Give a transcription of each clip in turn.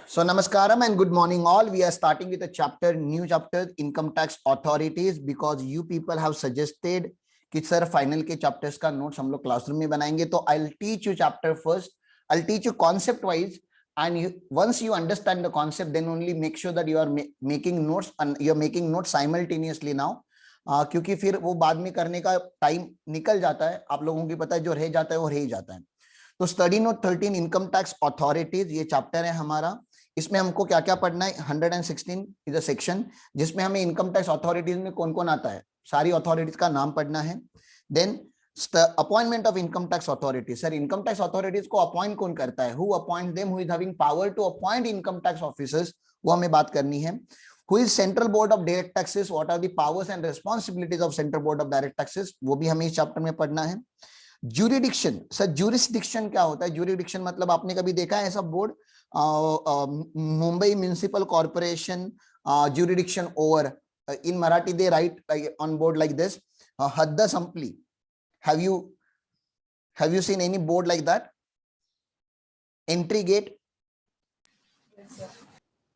So Namaskaram and good morning all. We are starting with a chapter, new chapter, income tax authorities, because you people have suggested कि sir final के chapters का notes हम लोग classroom में बनाएंगे. तो I'll teach you chapter first. I'll teach you concept wise, and once you understand the concept, then only make sure that you are making notes, and you're making notes simultaneously now. क्योंकि फिर वो बाद में करने का time निकल जाता है. आप लोगों की पता है जो रह जाता है वो रह ही जाता है. तो study note 13 income tax authorities ये चैप्टर है हमारा. इसमें हमको क्या क्या पढ़ना है. 116 इज अ सेक्शन जिसमें हमें इनकम टैक्स अथॉरिटीज में कौन कौन आता है, सारी अथॉरिटीज का नाम पढ़ना है. Then appointment of income tax authority. Sir income tax authorities को अपॉइंट कौन करता है, who appoint them, who is having power to appoint income tax officers, वो हमें बात करनी है. Who is central board of direct taxes, what are the powers and responsibilities of central board of direct taxes, वो भी हमें इस chapter में पढ़ना है. ज्यूरिडिक्शन. सर ज्यूरिसडिक्शन क्या होता है. ज्यूरिडिक्शन मतलब आपने कभी देखा है ऐसा board, Mumbai municipal corporation jurisdiction over, in Marathi they write on board like this, hadda sampli. Have you seen any board like that? Entry gate. Yes, sir.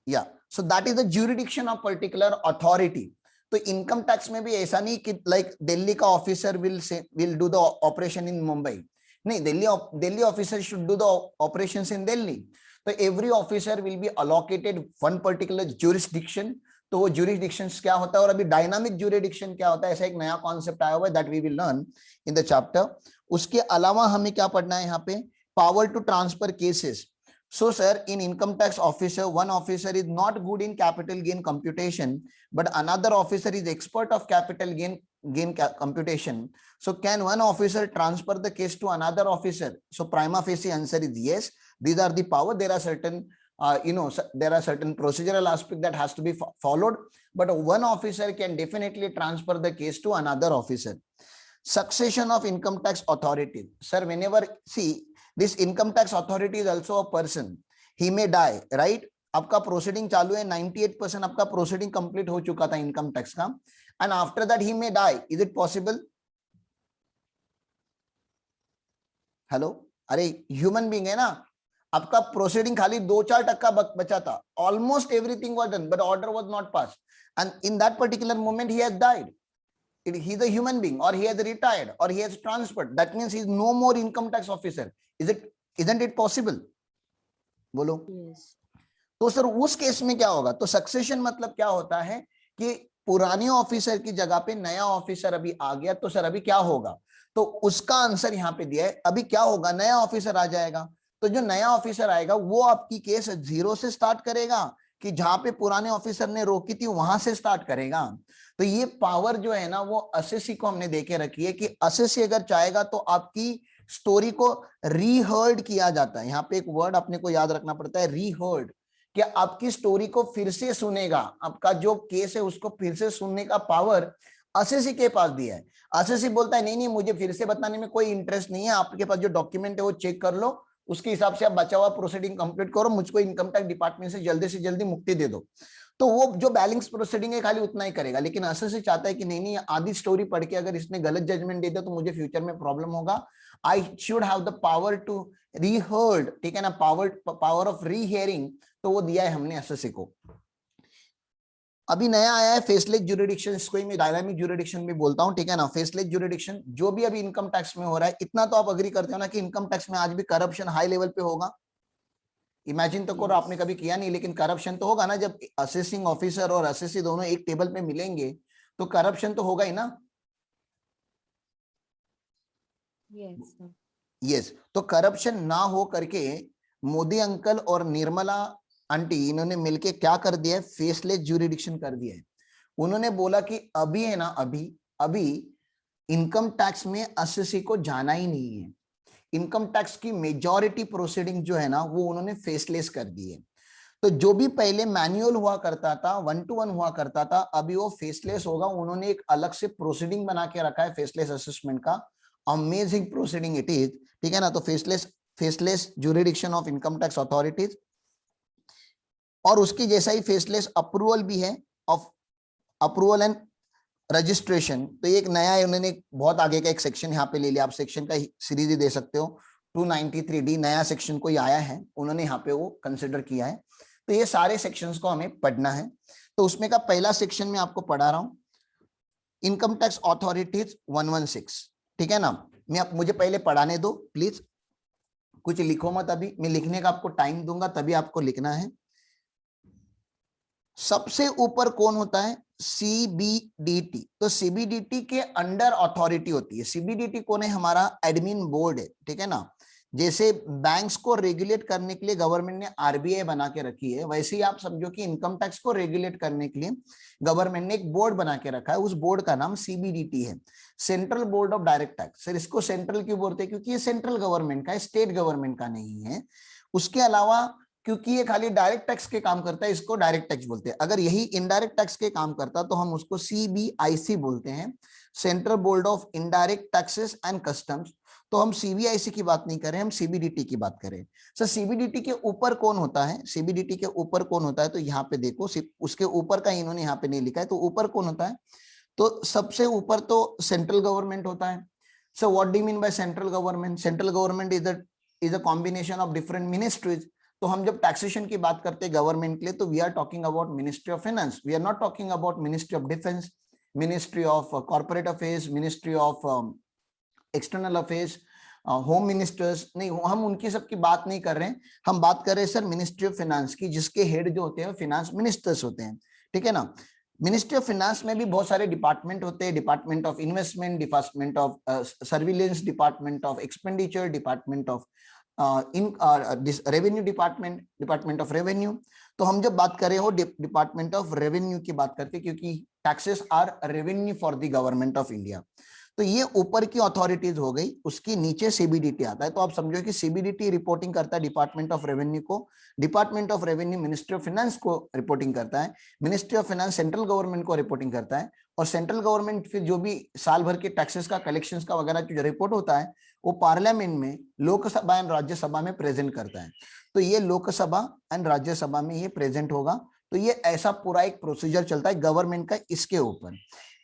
Yeah, so that is the jurisdiction of particular authority. तो income tax में भी ऐसा नहीं कि like Delhi का officer will do the operation in Mumbai. नहीं, Delhi officer should do the operations in Delhi. तो every officer will be allocated one particular jurisdiction. तो वो ज्यूरिसडिक्शंस क्या होता है और अभी डायनामिक ज्यूरिसडिक्शन क्या होता है, ऐसा एक नया कॉन्सेप्ट आया हुआ है, that we will learn in the chapter. उसके अलावा हमें क्या पढ़ना है यहाँ पे, power to transfer cases. So sir, in income tax officer, one officer is not good in capital gain computation, but another officer is expert of capital gain computation. So can one officer transfer the case to another officer? So prima facie answer is yes. These are the power. There are certain there are certain procedural aspect that has to be followed, but one officer can definitely transfer the case to another officer. Succession of income tax authority. Sir, whenever, see, this income tax authority is also a person. He may die, right? आपका proceeding चालू है, 98% आपका proceeding complete हो चुका था income tax का, and after that he may die. Is it possible? Hello, अरे human being है ना. आपका प्रोसीडिंग खाली 2-4% बचा था. Almost everything was done, but order was not pass, and in that particular moment he has died. He is a human being, or he has retired, or he has transferred. That means he is no more income tax officer. Isn't it possible? बोलो. yes. तो sir उस case में क्या होगा? तो succession मतलब क्या होता है कि पुराने ऑफिसर की जगह पे नया ऑफिसर अभी आ गया, तो सर अभी क्या होगा? तो उसका आंसर यहाँ पे दिया है. अभी क्या होगा, नया ऑफिसर आ जाएगा. तो जो नया ऑफिसर आएगा वो आपकी केस 0 से स्टार्ट करेगा, कि जहां पे पुराने ऑफिसर ने रोकी थी वहां से स्टार्ट करेगा. तो ये पावर जो है ना वो असेसी को हमने देके रखी है, कि असेसी अगर चाहेगा तो आपकी स्टोरी को रीहर्ड किया जाता है. यहाँ पे एक वर्ड अपने को याद रखना पड़ता है, रीहर्ड. कि आपकी स्टोरी को फिर से सुनेगा, आपका जो केस है उसको फिर से सुनने का पावर असेसी के पास दिया है. असेसी बोलता है नहीं नहीं, मुझे फिर से बताने में कोई इंटरेस्ट नहीं है, आपके पास जो डॉक्यूमेंट है वो चेक कर लो, उसके हिसाब से आप बचा हुआ प्रोसीडिंग कंप्लीट करो, मुझको इनकम टैक्स डिपार्टमेंट से जल्दी मुक्ति दे दो. तो वो जो बैलेंस प्रोसीडिंग है खाली उतना ही करेगा. लेकिन असेसी चाहता है कि नहीं नहीं, आधी स्टोरी पढ़ के अगर इसने गलत जजमेंट दे दिया तो मुझे फ्यूचर में प्रॉब्लम होगा. I should have the power to reheard, ठीक है ना, पावर ऑफ रीहियरिंग. तो वो दिया है हमने असेसी को. अभी नया आया है फेसलेस ज्यूरिडिक्शन, इसको ही मैं डायनामिक ज्यूरिडिक्शन भी बोलता हूं, ठीक है ना. फेसलेस ज्यूरिडिक्शन जो भी अभी इनकम टैक्स में हो रहा है, इतना तो आप अग्री करते हो ना कि इनकम टैक्स में आज भी करप्शन हाई लेवल पे होगा. इमेजिन तो करो, आपने कभी किया नहीं, लेकिन करप्शन तो होगा ना. जब असेसिंग ऑफिसर और असेसी दोनों एक टेबल पे मिलेंगे तो करप्शन तो होगा ही ना. यस. तो करप्शन ना हो करके मोदी अंकल और निर्मला आंटी इन्होंने मिलके क्या कर दिया है, फेसलेस ज्यूरिडिक्शन कर दिया है. उन्होंने बोला कि अभी है ना, अभी इनकम टैक्स में असेसी को जाना ही नहीं है. इनकम टैक्स की मेजॉरिटी प्रोसीडिंग जो है ना वो उन्होंने फेसलेस कर दी है. तो जो भी पहले मैनुअल हुआ करता था, 1-to-1 हुआ करता था, अभी वो फेसलेस होगा. उन्होंने एक अलग से प्रोसीडिंग बना के रखा है फेसलेस असेसमेंट का. अमेजिंग प्रोसीडिंग इट इज, ठीक है ना. तो faceless jurisdiction of income tax authorities, और उसकी जैसा ही फेसलेस अप्रूवल भी है, ऑफ अप्रूवल एंड रजिस्ट्रेशन. तो एक नया है, उन्होंने बहुत आगे का एक सेक्शन यहाँ पे ले लिया. आप सेक्शन का सीरीज ही दे सकते हो. 293D नया सेक्शन कोई आया है, उन्होंने यहाँ पे वो कंसिडर किया है. तो ये सारे सेक्शंस को हमें पढ़ना है। तो उसमें का पहला सेक्शन में आपको पढ़ा रहा हूं, इनकम टैक्स अथॉरिटीज 116, ठीक है ना। मुझे पहले पढ़ाने दो प्लीज, कुछ लिखो मत, अभी मैं लिखने का आपको टाइम दूंगा तभी आपको लिखना है। सबसे ऊपर कौन होता है? सीबीडीटी। तो सीबीडीटी के अंडर अथॉरिटी होती है। सीबीडीटी कौन है? हमारा एडमिन बोर्ड है, ठीक है ना। जैसे बैंक्स को रेगुलेट करने के लिए गवर्नमेंट ने आरबीआई बना के रखी है, वैसे ही आप समझो कि इनकम टैक्स को रेगुलेट करने के लिए गवर्नमेंट ने एक बोर्ड बना के रखा है। उस बोर्ड का नाम सीबीडीटी है, central board of direct tax. Sir इसको सेंट्रल क्यों बोलते हैं? क्योंकि ये सेंट्रल गवर्नमेंट का है, स्टेट गवर्नमेंट का नहीं है। उसके अलावा क्योंकि ये खाली डायरेक्ट टैक्स के काम करता है, इसको डायरेक्ट टैक्स बोलते हैं। अगर यही इनडायरेक्ट टैक्स के काम करता तो हम उसको सीबीआईसी बोलते हैं, central board of indirect taxes and customs. तो हम सीबीआईसी की बात नहीं कर रहे, हम सीबीडीटी की बात करें। सर सीबीडीटी के ऊपर कौन होता है? सीबीडीटी के ऊपर कौन होता है? तो यहाँ पे देखो, उसके ऊपर का इन्होंने यहाँ पे नहीं लिखा है, तो ऊपर कौन होता है? तो सबसे ऊपर तो सेंट्रल गवर्नमेंट होता है। So what do you mean by central government? Central government is a combination of different ministries. तो हम जब टैक्सेशन की बात करते हैं गवर्नमेंट के लिए, तो we are talking about ministry of finance, we are not talking about ministry of defence, ministry of corporate affairs, ministry of external affairs, home ministers नहीं, हम उनकी सबकी बात नहीं कर रहे हैं। हम बात कर रहे हैं सर मिनिस्ट्री ऑफ फाइनेंस की, जिसके हेड जो होते हैं फाइनेंस मिनिस्टर्स होते हैं, ठीक है ना। मिनिस्ट्री ऑफ फाइनेंस में भी बहुत सारे डिपार्टमेंट होते हैं, department of investment, department of surveillance, department of expenditure, department of in revenue department, department of revenue. तो हम जब बात कर रहे हो डिपार्टमेंट ऑफ रेवेन्यू की बात करते हैं, क्योंकि taxes are revenue for the government of India. तो ये ऊपर की अथॉरिटीज हो गई, उसके नीचे सीबीडीटी आता है। तो आप समझो कि सीबीडीटी रिपोर्टिंग करता है डिपार्टमेंट ऑफ रेवेन्यू को, department of revenue ministry of finance को रिपोर्टिंग करता है, ministry of finance central government को रिपोर्टिंग करता है, और सेंट्रल गवर्नमेंट फिर जो भी साल भर के टैक्सेस का कलेक्शंस का वगैरह जो रिपोर्ट होता है वो पार्लियामेंट में, लोकसभा एंड राज्यसभा में प्रेजेंट करता है। तो ये लोकसभा एंड राज्यसभा में ये प्रेजेंट होगा। तो ये ऐसा पूरा एक प्रोसीजर चलता है गवर्नमेंट का। इसके ऊपर,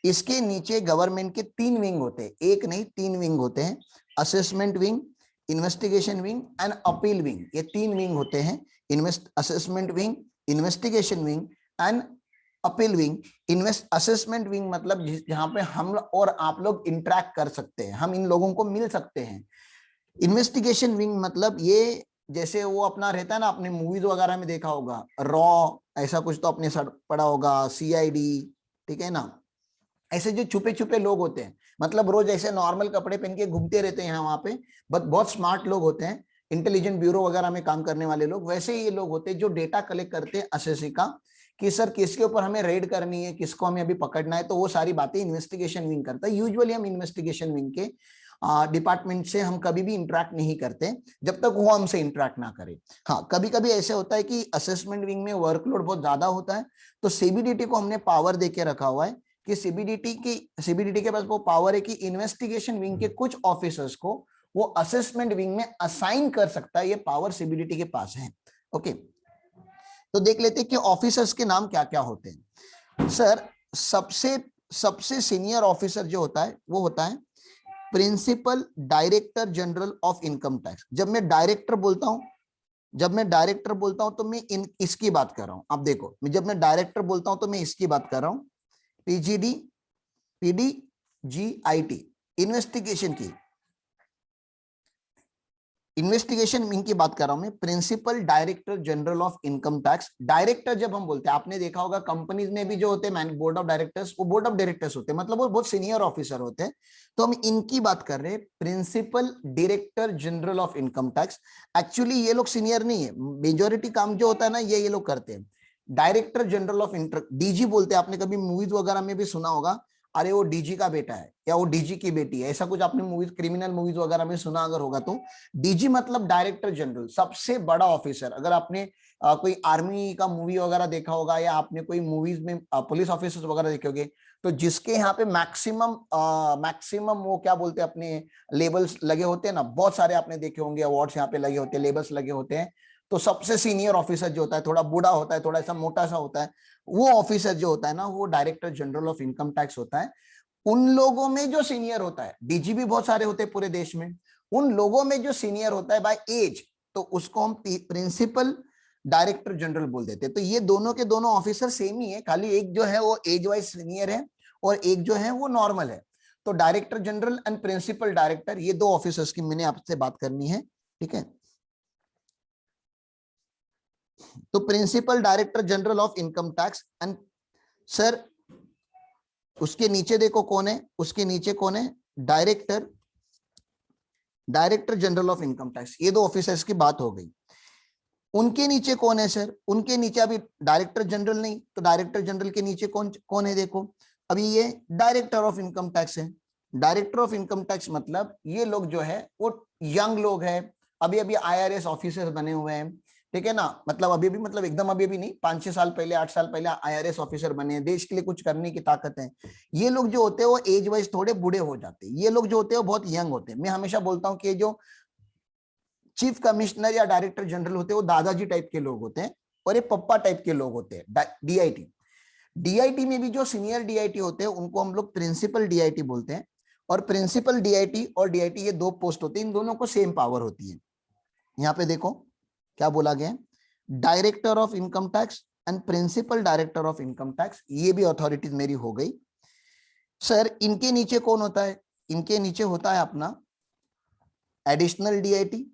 इसके नीचे गवर्नमेंट के 3 विंग होते हैं, एक नहीं 3 विंग होते हैं, assessment wing, investigation wing and appeal wing. ये 3 विंग होते हैं, assessment wing, investigation wing and appeal wing. Assessment wing मतलब जहां पे हम और आप लोग इंटरेक्ट कर सकते हैं, हम इन लोगों को मिल सकते हैं। इन्वेस्टिगेशन विंग मतलब ये जैसे वो अपना रहता है ना, आपने मूवीज वगैरह में देखा होगा, रॉ ऐसा कुछ तो अपने साथ पढ़ा होगा, सीआईडी, ठीक है ना। ऐसे जो छुपे छुपे लोग होते हैं, मतलब रोज ऐसे नॉर्मल कपड़े पहन के घूमते रहते हैं यहाँ वहां पे, बट बहुत स्मार्ट लोग होते हैं, इंटेलिजेंट ब्यूरो वगैरह में काम करने वाले लोग। वैसे ही ये लोग होते हैं जो डेटा कलेक्ट करते हैं असेसी का, कि सर किसके ऊपर हमें रेड करनी है, किसको हमें अभी पकड़ना है। तो वो सारी बातें इन्वेस्टिगेशन विंग करता है। यूजुअली हम इन्वेस्टिगेशन विंग के डिपार्टमेंट से हम कभी भी इंटरेक्ट नहीं करते जब तक वो हमसे इंटरेक्ट ना करे। हाँ, कभी कभी ऐसे होता है कि असेसमेंट विंग में वर्कलोड बहुत ज्यादा होता है, तो सीबीडीटी को हमने पावर देके रखा हुआ है कि सीबीडीटी के पास वो पावर है कि इन्वेस्टिगेशन विंग के कुछ ऑफिसर्स को वो असेसमेंट विंग में असाइन कर सकता है। ये पावर सीबीडीटी के पास है। ओके, तो देख लेते हैं कि ऑफिसर्स के नाम क्या क्या होते हैं। सर सबसे सीनियर ऑफिसर जो होता है वो होता है principal director general of income tax. जब मैं डायरेक्टर बोलता हूं तो मैं इसकी बात कर रहा हूं। अब देखो, जब मैं डायरेक्टर बोलता हूं तो मैं इसकी बात कर रहा हूं, PGD, PD, GIT, investigation wing की बात कर रहा हूं मैं, principal director general of income tax. Director जब हम बोलते हैं, आपने देखा होगा कंपनीज में भी जो होते हैं बोर्ड ऑफ डायरेक्टर्स, वो बोर्ड ऑफ डायरेक्टर्स होते हैं, मतलब वो बहुत सीनियर ऑफिसर होते हैं। तो हम इनकी बात कर रहे हैं, principal director general of income tax. Actually ये लोग सीनियर नहीं है, मेजोरिटी काम जो होता है ना ये लोग करते हैं। डायरेक्टर जनरल ऑफ डीजी बोलते हैं, आपने कभी मूवीज वगैरह में भी सुना होगा, अरे वो डीजी का बेटा है या वो डीजी की बेटी है, ऐसा कुछ आपने मूवीज, क्रिमिनल मूवीज वगैरह में सुना अगर होगा तो। डीजी मतलब डायरेक्टर जनरल, सबसे बड़ा ऑफिसर। अगर आपने कोई आर्मी का मूवी वगैरह देखा होगा या आपने कोई मूवीज में पुलिस ऑफिसर्स वगैरह देखे होंगे, तो जिसके यहाँ पे मैक्सिमम वो क्या बोलते हैं अपने लेबल्स लगे होते हैं ना, बहुत सारे आपने देखे होंगे, अवार्ड्स यहाँ पे लगे होते हैं, लेबल्स लगे होते हैं। तो सबसे सीनियर ऑफिसर जो होता है, थोड़ा बूढ़ा होता है, थोड़ा सा मोटा सा होता है, वो ऑफिसर जो होता है ना, वो director general of income tax होता है। उन लोगों में जो सीनियर होता है, डीजी भी बहुत सारे होते हैं पूरे देश में, उन लोगों में जो सीनियर होता है बाय एज, तो उसको हम प्रिंसिपल डायरेक्टर जनरल बोल देते हैं। तो ये दोनों के दोनों ऑफिसर सेम ही है, खाली एक जो है वो एज वाइज सीनियर है और एक जो है वो नॉर्मल है। तो director general and principal director, ये दो ऑफिसर्स की मैंने आपसे बात करनी है, ठीक है। तो principal director general of income tax and sir उसके नीचे देखो कौन है, उसके नीचे कौन है, director general of income tax. ये दो ऑफिसर्स की बात हो गई। उनके नीचे कौन है सर, उनके नीचे अभी डायरेक्टर जनरल नहीं, तो डायरेक्टर जनरल के नीचे कौन कौन है, देखो अभी ये डायरेक्टर ऑफ इनकम टैक्स है। डायरेक्टर ऑफ इनकम टैक्स मतलब ये लोग जो है वो यंग लोग हैं, अभी अभी IRS ऑफिसर बने हुए हैं, ठीक है ना। मतलब अभी भी, मतलब एकदम अभी भी नहीं, 5-6 साल पहले, 8 साल पहले IRS ऑफिसर बने हैं, देश के लिए कुछ करने की ताकत है। ये लोग जो होते हैं वो एज वाइज थोड़े बूढ़े हो जाते हैं, ये लोग जो होते हैं वो बहुत यंग होते हैं। मैं हमेशा बोलता हूँ कि जो चीफ कमिश्नर या डायरेक्टर जनरल होते हैं वो दादाजी टाइप के लोग होते हैं और ये पप्पा टाइप के लोग होते हैं। डीआईटी में भी जो सीनियर डीआईटी होते हैं उनको हम लोग प्रिंसिपल डीआईटी बोलते हैं। और प्रिंसिपल डीआईटी और डीआईटी ये दो पोस्ट होते हैं, इन दोनों को सेम पावर होती है। यहाँ पे देखो क्या बोला गया है, director of income tax and principal director of income tax, ये भी अथॉरिटीज मेरी हो गई। सर इनके नीचे कौन होता है, इनके नीचे होता है अपना एडिशनल डीआईटी।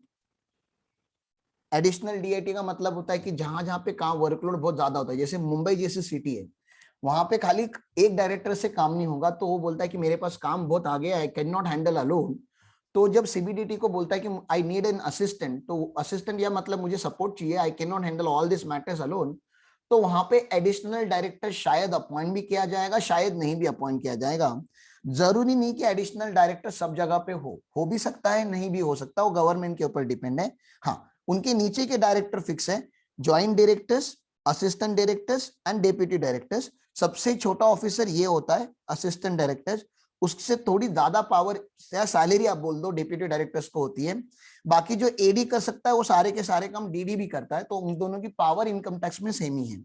एडिशनल डीआईटी का मतलब होता है कि जहां जहां पे काम वर्कलोड बहुत ज्यादा होता है, जैसे मुंबई जैसी सिटी है, वहां पे खाली एक डायरेक्टर से काम नहीं होगा, तो वो बोलता है कि मेरे पास काम बहुत आ गया है, कैन नॉट हैंडल अलोन। तो जब सीबीडीटी को बोलता है कि आई नीड एन असिस्टेंट, तो असिस्टेंट या मतलब मुझे सपोर्ट चाहिए, I can not handle all this matters alone, तो वहां पे एडिशनल डायरेक्टर शायद अपॉइंट भी किया जाएगा, शायद नहीं भी अपॉइंट किया जाएगा। जरूरी नहीं कि एडिशनल डायरेक्टर सब जगह पे हो भी सकता है, नहीं भी हो सकता, वो गवर्नमेंट के ऊपर डिपेंड है। हाँ, उनके नीचे के डायरेक्टर फिक्स है, joint directors, assistant directors and deputy directors. सबसे छोटा ऑफिसर ये होता है असिस्टेंट डायरेक्टर, उससे थोड़ी ज्यादा पावर या सैलरी आप बोल दो डेप्यूटी डायरेक्टर्स को होती है। बाकी जो एडी कर सकता है वो सारे के सारे काम डीडी भी करता है, तो उन दोनों की पावर इनकम टैक्स में सेम ही है।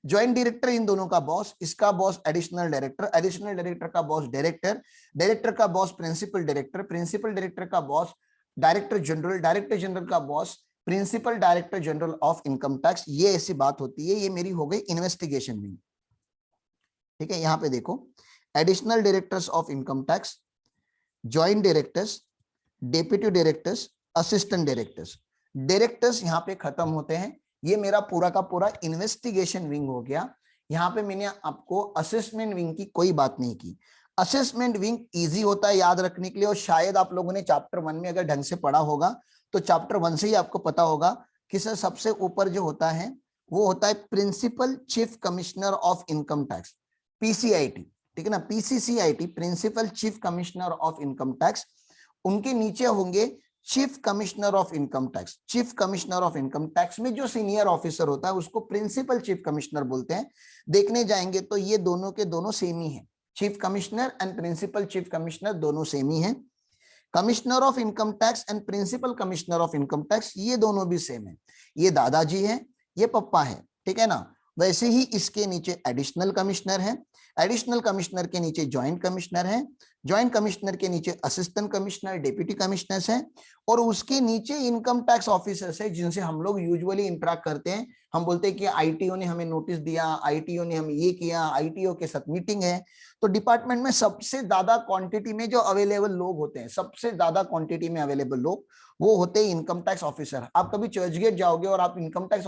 ज्वाइंट डायरेक्टर इन दोनों का बॉस, इसका boss additional director, additional director का बॉस डायरेक्टर, डायरेक्टर का boss principal director, principal director का boss director general, director general का boss principal director general of income tax. ये ऐसी बात होती है। ये मेरी हो गई इन्वेस्टिगेशन विंग, ठीक है। यहां पे देखो additional directors of income tax, joint directors, deputy directors, assistant directors, directors यहां पे खत्म होते हैं। ये मेरा पूरा का पूरा इन्वेस्टिगेशन विंग हो गया। यहां पे मैंने आपको असेसमेंट विंग की कोई बात नहीं की। असेसमेंट विंग इजी होता है याद रखने के लिए, और शायद आप लोगों ने चैप्टर 1 में अगर ढंग से पढ़ा होगा तो चैप्टर 1 से ही आपको पता होगा कि सर सबसे ऊपर जो होता है वो होता है principal chief commissioner of income tax, PCIT, ठीक है ना, PCCIT, principal chief commissioner of income tax. उनके नीचे होंगे chief commissioner of income tax. Chief commissioner of income tax में जो सीनियर ऑफिसर होता है उसको प्रिंसिपल चीफ कमिश्नर बोलते हैं। देखने जाएंगे तो ये दोनों के दोनों सेम ही है, chief commissioner and principal chief commissioner दोनों सेम ही है। Commissioner of income tax and principal commissioner of income tax ये दोनों भी सेम है, ये दादाजी है, ये पप्पा है, ठीक है ना। वैसे ही इसके नीचे एडिशनल कमिश्नर है, एडिशनल कमिश्नर के नीचे ज्वाइंट कमिश्नर है, ज्वाइंट कमिश्नर के नीचे असिस्टेंट कमिश्नर, डेप्यूटी कमिश्नर्स हैं, और उसके नीचे इनकम टैक्स ऑफिसर्स है जिनसे हम लोग यूजुअली इंटरेक्ट करते हैं। हम बोलते हैं कि आईटीओ ने हमें नोटिस दिया, आईटीओ ने हमें ये किया, आईटीओ के साथ मीटिंग है। तो डिपार्टमेंट में सबसे ज्यादा क्वांटिटी में जो अवेलेबल लोग होते हैं, सबसे ज्यादा क्वांटिटी में अवेलेबल लोग वो होते हैं इनकम टैक्स ऑफिसर। आप कभी चर्चगेट जाओगे और आप इनकम टैक्स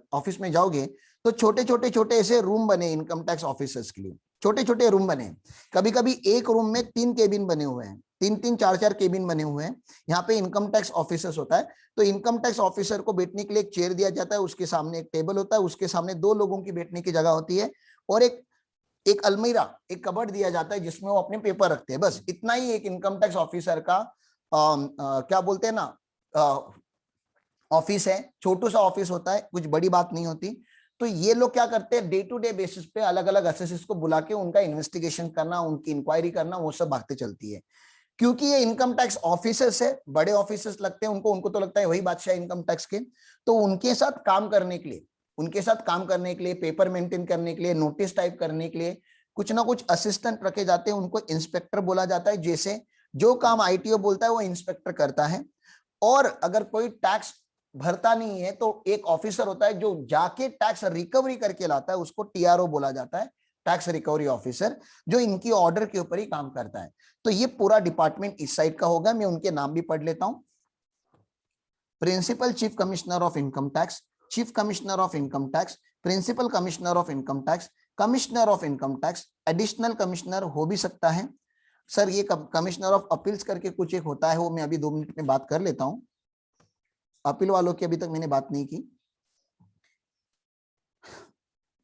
ऑफिस में जाओगे तो छोटे छोटे छोटे ऐसे रूम बने इनकम टैक्स ऑफिसर्स के लिए, छोटे छोटे रूम बने। कभी कभी एक रूम में 3 केबिन बने हुए हैं, 3-3 4-4 केबिन बने हुए हैं। यहाँ पे इनकम टैक्स ऑफिसर्स होता है, तो इनकम टैक्स ऑफिसर को बैठने के लिए एक चेयर दिया जाता है, उसके सामने एक टेबल होता है, उसके सामने 2 लोगों की बैठने की जगह होती है, और एक अलमीरा, एक कबर्ड दिया जाता है जिसमें वो अपने पेपर रखते हैं। बस इतना ही एक इनकम टैक्स ऑफिसर का क्या बोलते हैं ना ऑफिस है। छोटू सा ऑफिस होता है, कुछ बड़ी बात नहीं होती। तो ये लोग क्या करते हैं, डे टू डे बेसिस पे अलग अलग असेसिस को बुला के उनका इन्वेस्टिगेशन करना, उनकी इंक्वायरी करना, वो सब बातें चलती है। क्योंकि ये इनकम टैक्स ऑफिसर्स है, बड़े ऑफिसर्स लगते हैं उनको तो लगता है वही बादशाह इनकम टैक्स के। तो उनके साथ काम करने के लिए पेपर मेंटेन करने के लिए, नोटिस टाइप करने के लिए कुछ ना कुछ असिस्टेंट रखे जाते हैं, उनको इंस्पेक्टर बोला जाता है। जैसे जो काम आईटीओ बोलता है वो इंस्पेक्टर करता है। और अगर कोई टैक्स भरता नहीं है तो एक ऑफिसर होता है जो जाके टैक्स रिकवरी करके लाता है, उसको टीआरओ बोला जाता है, टैक्स रिकवरी ऑफिसर, जो इनकी ऑर्डर के ऊपर ही काम करता है। तो ये पूरा डिपार्टमेंट इस साइड का होगा। मैं उनके नाम भी पढ़ लेता हूं। Principal chief commissioner of income tax, chief commissioner of income tax, principal commissioner of income tax, commissioner of income tax, additional commissioner हो भी सकता है। सर ये कमिश्नर ऑफ अपील्स करके कुछ एक होता है, वो मैं अभी 2 मिनट में बात कर लेता हूं। अपील वालों की अभी तक मैंने बात नहीं की।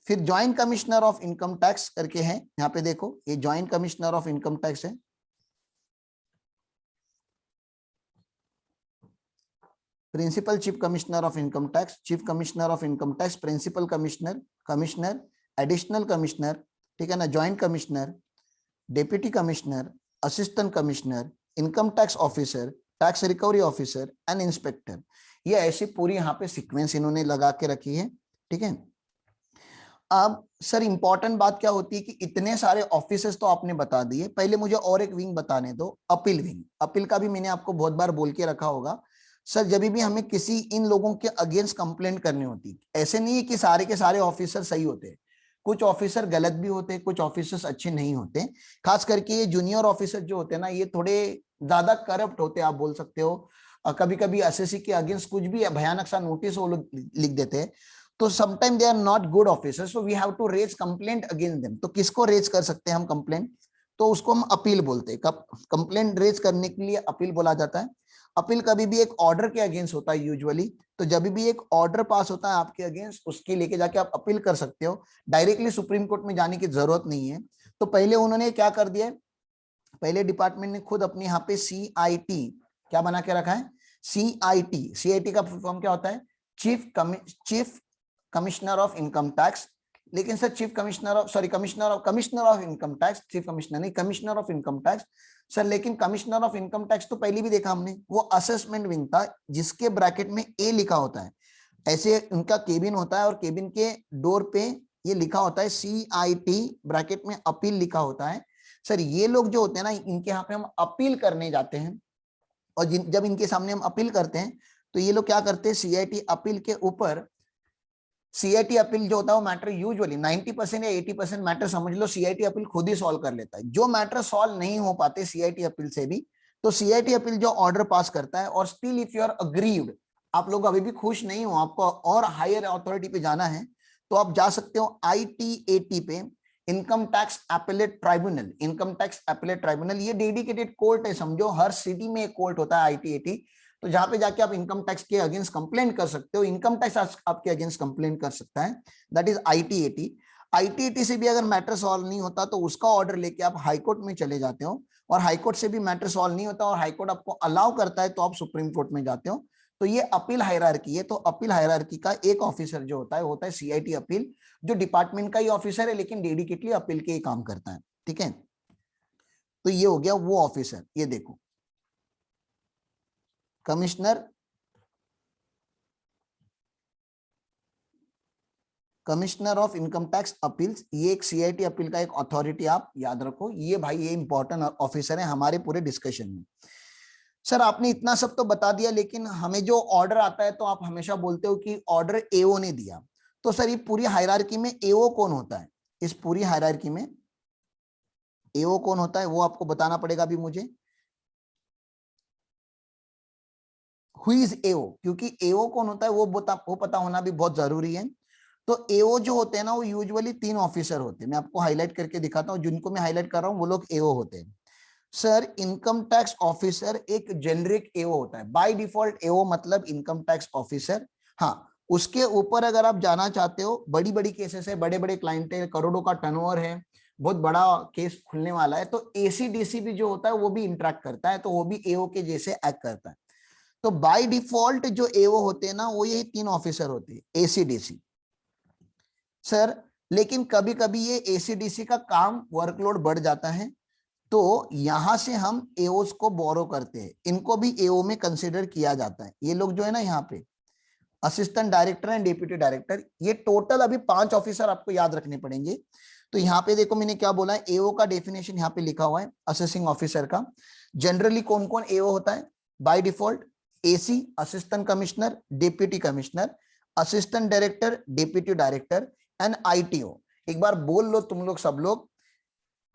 फिर joint commissioner of income tax करके है, यहाँ पे देखो ये joint commissioner of income tax है। Principal chief commissioner of income tax, chief commissioner of income tax, principal commissioner, commissioner, additional commissioner, ठीक है ना, joint commissioner, deputy commissioner, assistant commissioner, income tax officer, tax recovery officer and inspector. ये ऐसी पूरी यहाँ पे sequence इन्होंने लगा के रखी है, ठीक है। अब सर इंपॉर्टेंट बात क्या होती है कि इतने सारे ऑफिसर्स तो आपने बता दिए, पहले मुझे और एक विंग बताने दो, अपील विंग। अपील का भी मैंने आपको बहुत बार बोल के रखा होगा। सर जब भी हमें किसी इन लोगों के अगेंस्ट कंप्लेंट करनी होती, ऐसे नहीं है कि सारे के सारे ऑफिसर सही होते हैं, कुछ ऑफिसर गलत भी होते हैं, कुछ ऑफिसर्स अच्छे नहीं होते। खास करके ये जूनियर ऑफिसर जो होते हैं ना, ये थोड़े ज्यादा करप्ट होते हैं, आप बोल सकते हो। कभी कभी एसएससी के अगेंस्ट कुछ भी भयानक सा नोटिस वो लोग लिख देते हैं, तो sometime they are not good officers, so we have to raise complaint against them. तो किसको रेज कर सकते हैं हम कंप्लेंट? तो उसको हम अपील बोलते हैं। कंप्लेंट रेज करने के लिए अपील बोला जाता है। अपील कभी भी एक ऑर्डर के अगेंस्ट होता है यूजुअली, तो जब भी एक ऑर्डर पास होता है आपके अगेंस्ट, उसके लेके जाके आप अपील कर सकते हो, डायरेक्टली सुप्रीम कोर्ट में जाने की जरूरत नहीं है। तो पहले उन्होंने क्या कर दिया, पहले डिपार्टमेंट ने खुद अपने यहाँ पे CIT क्या बना के रखा है, CIT का फॉर्म क्या होता है, chief commissioner of income tax. लेकिन sir chief commissioner of commissioner of income tax, chief commissioner नहीं, commissioner of income tax. Sir लेकिन कमिश्नर ऑफ इनकम टैक्स तो पहले भी देखा हमने, वो असेसमेंट विंग था, जिसके ब्रैकेट में ए लिखा होता है। ऐसे उनका केबिन होता है और केबिन के डोर पे ये लिखा होता है CIT ब्रैकेट में अपील लिखा होता है। सर ये लोग जो होते हैं ना, इनके यहाँ पे हम अपील करने जाते हैं, और जब इनके सामने हम अपील करते हैं तो ये लोग क्या करते हैं, CIT अपील के ऊपर, CIT अपील जो होता है वो मैटर यूजुअली 90% या 80% मैटर समझ लो CIT अपील खुद ही सॉल्व कर लेता है। जो मैटर सॉल्व नहीं हो पाते CIT अपील से भी, तो CIT अपील जो ऑर्डर पास करता है, और still if you are aggrieved, आप लोग अभी भी खुश नहीं हो, आपको और हायर अथॉरिटी पे जाना है, तो आप जा सकते हो ITAT पे, income tax appellate tribunal. Income tax appellate tribunal ये डेडिकेटेड कोर्ट है, समझो हर सिटी में एक कोर्ट होता है ITAT, तो जहां पे जाके आप इनकम टैक्स के अगेंस्ट कंप्लेंट कर सकते हो, इनकम टैक्स आपके अगेंस्ट कंप्लेंट कर सकता है, दैट इज ITAT। ITAT से भी अगर मैटर सॉल्व नहीं होता तो उसका ऑर्डर लेके आप हाई कोर्ट में चले जाते हो, और हाई कोर्ट से भी मैटर सॉल्व नहीं होता और हाई कोर्ट आपको अलाउ करता है तो आप सुप्रीम कोर्ट में जाते हो। तो ये अपील हायरार्की है। तो अपील हायरार्की का एक ऑफिसर जो होता है CIT अपील, जो डिपार्टमेंट का ही ऑफिसर है लेकिन डेडिकेटली अपील के ही काम करता है, ठीक है। तो ये हो गया वो ऑफिसर। ये देखो, commissioner of income tax appeals, ये एक CIT अपील का एक अथॉरिटी, आप याद रखो। ये भाई ये इंपॉर्टेंट ऑफिसर है हमारे पूरे डिस्कशन में। सर आपने इतना सब तो बता दिया, लेकिन हमें जो ऑर्डर आता है तो आप हमेशा बोलते हो कि ऑर्डर AO ने दिया। तो सर ये पूरी हायरार्की में AO कौन होता है? इस पूरी हायरार्की में AO कौन होता है वो आपको बताना पड़ेगा अभी मुझे। Who is AO? क्योंकि AO कौन होता है वो पता होना भी बहुत जरूरी है। तो AO जो होते हैं ना, वो यूजुअली 3 ऑफिसर होते हैं। मैं आपको हाईलाइट करके दिखाता हूँ, जिनको मैं हाईलाइट कर रहा हूँ वो लोग AO होते हैं। सर इनकम टैक्स ऑफिसर एक जेनरिक AO होता है, बाय डिफॉल्ट AO मतलब इनकम टैक्स ऑफिसर। हाँ, उसके ऊपर अगर आप जाना चाहते हो, बड़ी बड़ी केसेस है, बड़े बड़े क्लाइंटेल, करोड़ों का टर्नओवर है, बहुत बड़ा केस खुलने वाला है, तो ACDC भी जो होता है वो भी इंटरेक्ट करता है, तो वो भी AO के जैसे एक्ट करता है। तो बाय डिफॉल्ट जो AO होते हैं ना, वो यही 3 ऑफिसर होते हैं, ACDC। सर लेकिन कभी कभी ये ACDC का काम वर्कलोड बढ़ जाता है, तो यहां से हम AOs को बोरो करते हैं, इनको भी AO में कंसीडर किया जाता है। ये लोग जो है ना यहाँ पे assistant director and deputy director, ये टोटल अभी 5 ऑफिसर आपको याद रखने पड़ेंगे। तो यहाँ पे देखो मैंने क्या बोला है, AO का डेफिनेशन यहाँ पे लिखा हुआ है, असेसिंग ऑफिसर का। जनरली कौन कौन AO होता है? By default AC assistant commissioner, deputy commissioner, assistant director, deputy director and ITO. एक बार बोल लो तुम लोग सब लोग,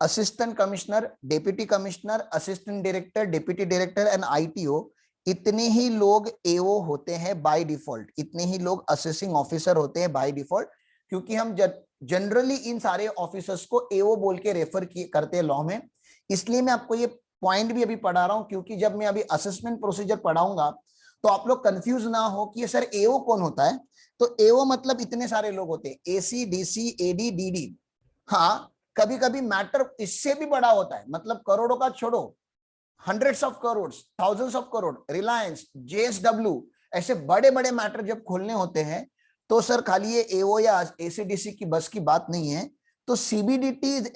assistant commissioner, deputy commissioner, assistant director, deputy director and ITO, इतने ही लोग एओ होते हैं बाय डिफॉल्ट, इतने ही लोग असेसिंग ऑफिसर होते हैं बाय डिफॉल्ट, क्योंकि हम जनरली इन सारे ऑफिसर्स को एओ बोल के रेफर करते हैं लॉ में। इसलिए मैं आपको ये पॉइंट भी अभी पढ़ा रहा हूं, क्योंकि जब मैं अभी असेसमेंट प्रोसीजर पढ़ाऊंगा तो आप लोग कंफ्यूज ना हो कि ये सर एओ कौन होता है। तो एओ मतलब इतने सारे लोग होते हैं, एसी, डीसी, एडी, डीडी। हाँ, कभी कभी मैटर इससे भी बड़ा होता है, मतलब करोड़ों का छोड़ो, hundreds of crore, thousands of crore, Reliance, JSW, ऐसे बड़े बड़े मैटर जब खोलने होते हैं तो सर खाली ये एओ या एसीडीसी की बस की बात नहीं है। तो CBDT is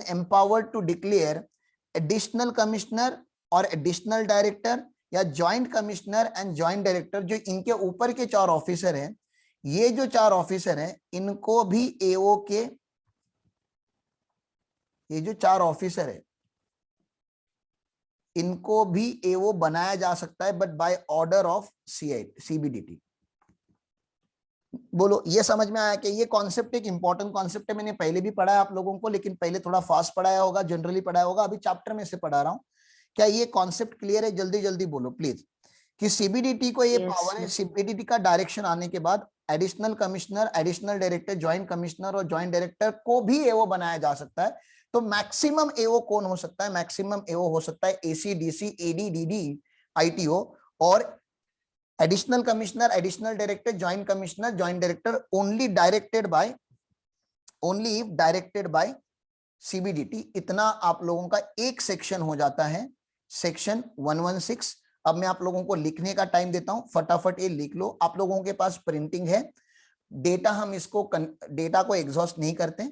empowered to declare additional commissioner और एडिशनल डायरेक्टर या joint commissioner and joint director, जो इनके ऊपर के 4 ऑफिसर हैं, ये जो 4 ऑफिसर हैं इनको भी एओ के, ये जो 4 ऑफिसर है इनको भी एओ बनाया जा सकता है, but by order of CBDT. बोलो ये समझ में आया कि ये कॉन्सेप्ट एक इंपॉर्टेंट कॉन्सेप्ट है, मैंने पहले भी पढ़ाया आप लोगों को, लेकिन पहले थोड़ा फास्ट पढ़ाया होगा, जनरली पढ़ाया होगा, अभी चैप्टर में से पढ़ा रहा हूं। क्या ये कॉन्सेप्ट क्लियर है? जल्दी जल्दी बोलो प्लीज, कि सीबीडीटी को ये पावर है, सीबीडीटी का डायरेक्शन आने के बाद additional commissioner, additional director, joint commissioner और ज्वाइंट डायरेक्टर को भी एओ बनाया जा सकता है। तो मैक्सिमम एओ कौन हो सकता है? मैक्सिमम एओ हो सकता है AC, DC, AD, DD, ITO, और additional commissioner, additional director, joint commissioner, joint director only directed by CBDT. इतना आप लोगों का एक सेक्शन हो जाता है, सेक्शन 116। अब मैं आप लोगों को लिखने का टाइम देता हूं, फटाफट ये लिख लो। आप लोगों के पास प्रिंटिंग है, डेटा हम इसको डेटा को एग्जॉस्ट नहीं करते,